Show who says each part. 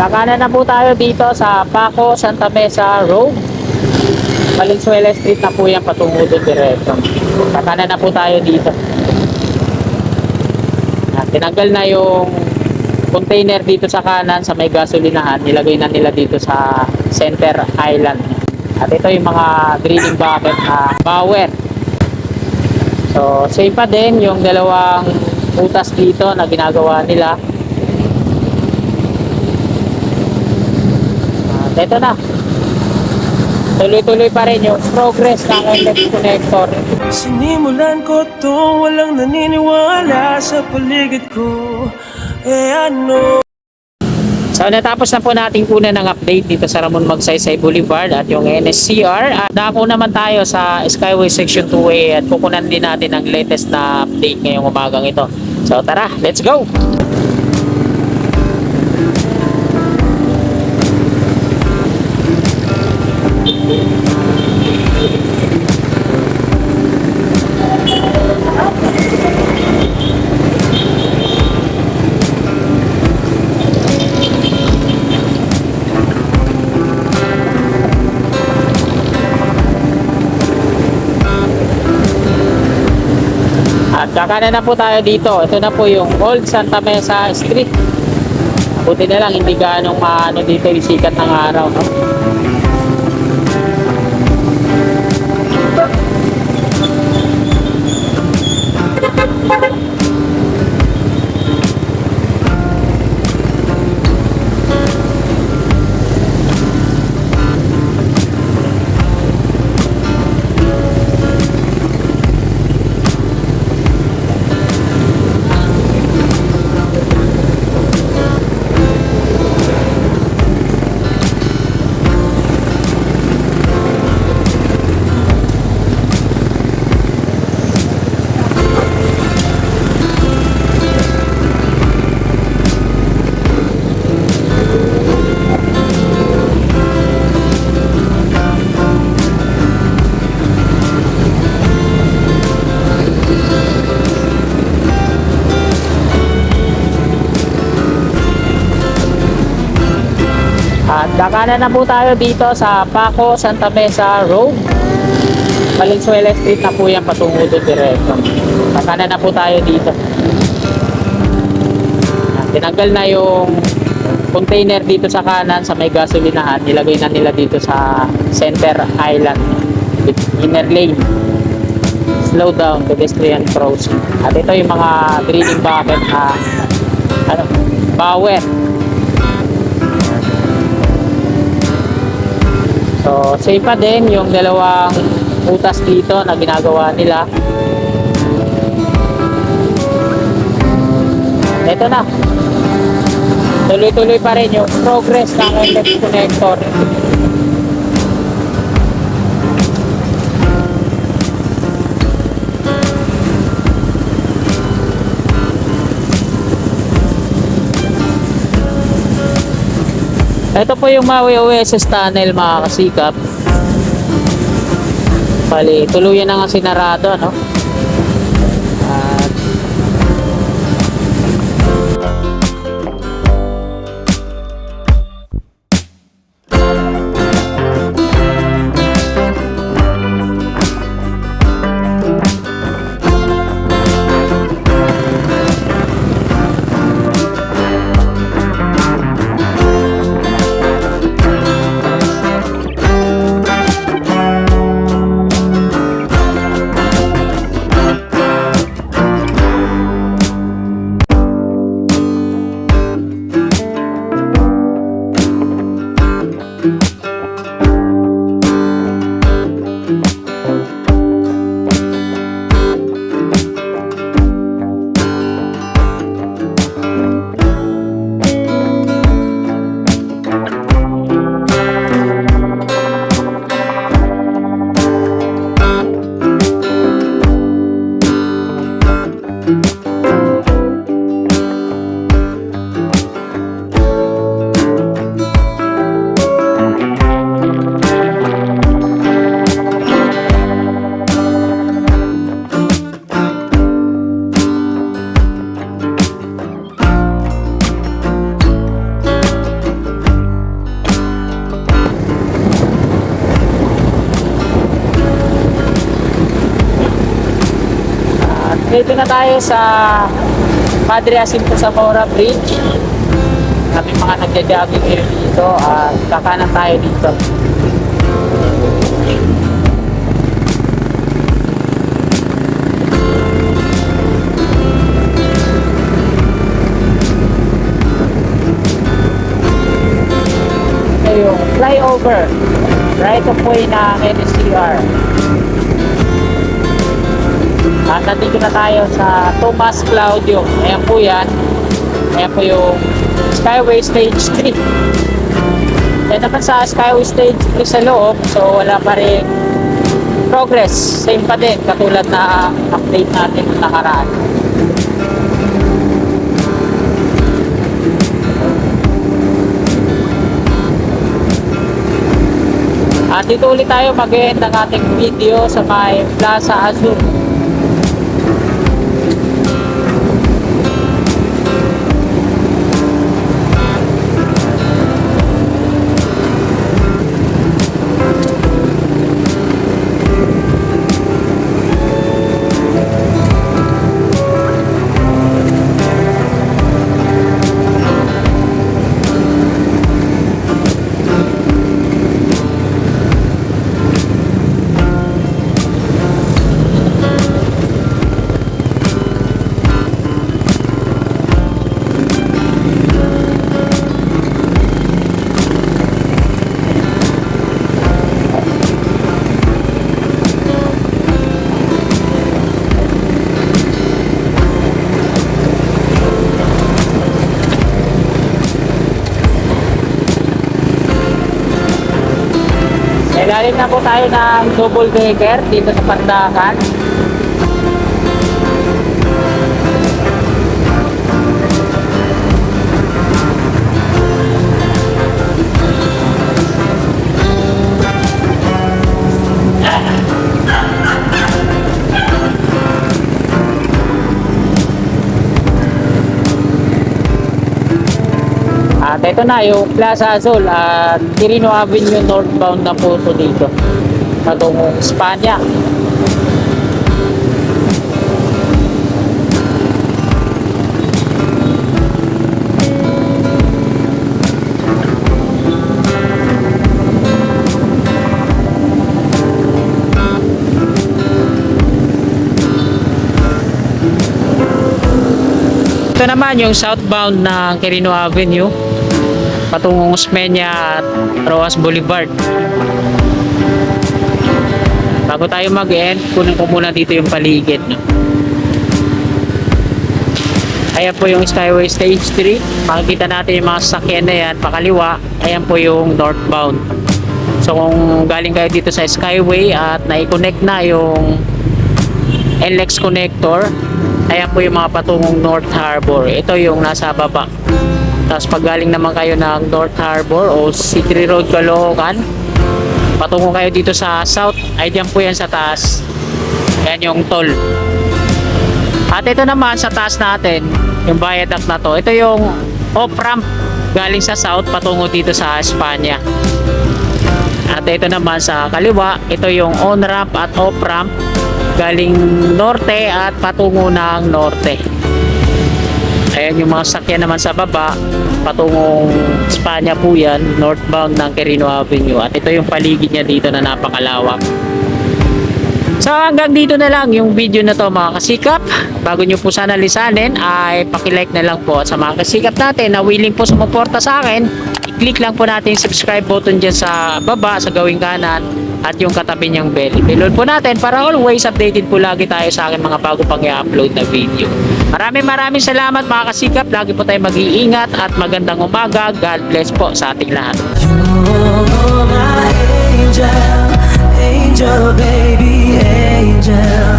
Speaker 1: Kakanan na po tayo dito sa Paco, Santa Mesa Road. Valenzuela Street na po yan, patungo doon diretso. Kakanan na po tayo dito. Tinanggal na yung container dito sa kanan sa may gasolinahan. Nilagay na nila dito sa center island. At ito yung mga drilling bucket na power. So same pa din yung dalawang butas dito na ginagawa nila. At ito na, tuloy-tuloy pa rin yung progress ng electric connector.
Speaker 2: Sinimulan ko to, walang naniniwala sa paligid ko. Ano?
Speaker 1: So natapos na po natin kunan ng update dito sa Ramon Magsaysay Boulevard at yung NSCR. At dako naman tayo sa Skyway Section 2A at kukunan din natin ang latest na update ngayong umagang ito. So tara, let's go! At kakanan na po tayo dito. Ito na po yung Old Santa Mesa Street. Buti na lang hindi gaanong maano dito yung sikat ng araw, no? At kakanan na po tayo dito sa Paco, Santa Mesa Road. Valenzuela Street na po yan, patungo doon diretso. Kakanan na po tayo dito. Tinanggal na yung container dito sa kanan sa may gasolinahan. Nilagay na nila dito sa center island, inner lane. Slow down, pedestrian crossing. At ito yung mga drilling bucket na power. So same pa din yung dalawang butas dito na ginagawa nila. Ito na, tuloy-tuloy pa rin yung progress ng electric connector. Ito po yung Maui OSS tunnel, mga kasikap. Bali, tuluyan na nga sinarado, no? At Dito na tayo sa Padre Jacinto Zamora Bridge. Kami mga nagja-jogging here dito at kakanan tayo dito. Ito yung flyover right of way na NSCR. At nandito na tayo sa Tomas Claudio. Ayan po yan. Ayan po yung Skyway Stage 3. Ayan naman sa Skyway Stage 3 sa loob. So wala pa rin progress. Same pa din. Katulad na update natin ng nakaraan. At dito ulit tayo mag-end ng ating video sa may Plaza Azul. Galing na po tayo ng double decker dito sa Pandakan. At ito na yung Plaza Azul at Quirino Avenue northbound na po ito dito patungong Espanya. Ito naman yung southbound ng Quirino Avenue patungong Osmeña at Rojas Boulevard. Bago tayo mag-end, kunin ko muna dito yung paligid, no? Ayan po yung Skyway Stage 3. Makikita natin yung mga sasakyan na yan pakaliwa. Ayan po yung northbound. So kung galing kayo dito sa Skyway at na-connect na yung NLEX connector, ayan po yung mga patungong North Harbor. Ito yung nasa baba. Tapos pag galing naman kayo ng North Harbor o City Road Caloocan, patungo kayo dito sa south, ay dyan po yan sa taas. Yan yung toll. At ito naman sa taas natin, yung viaduct na to, ito yung off-ramp galing sa south patungo dito sa Espanya. At ito naman sa kaliwa, ito yung on-ramp at off-ramp galing norte at patungo ng norte. Ayan yung mga sakyan naman sa baba, patungong Espanya po yan, northbound ng Quirino Avenue. At ito yung paligid niya dito na napakalawak. So hanggang dito na lang yung video na to mga kasikap. Bago nyo po sana lisanin ay pakilike na lang po. At sa mga kasikap natin na willing po sumuporta sa akin, i-click lang po natin yung subscribe button dyan sa baba, sa gawing kanan, at yung katabi niyang bell. Pilon po natin para always updated po lagi tayo sa akin mga bago pang i-upload na video. Maraming salamat mga kasikap. Lagi po tayo mag-iingat at magandang umaga. God bless po sa ating lahat.
Speaker 2: You're my angel, angel baby, angel.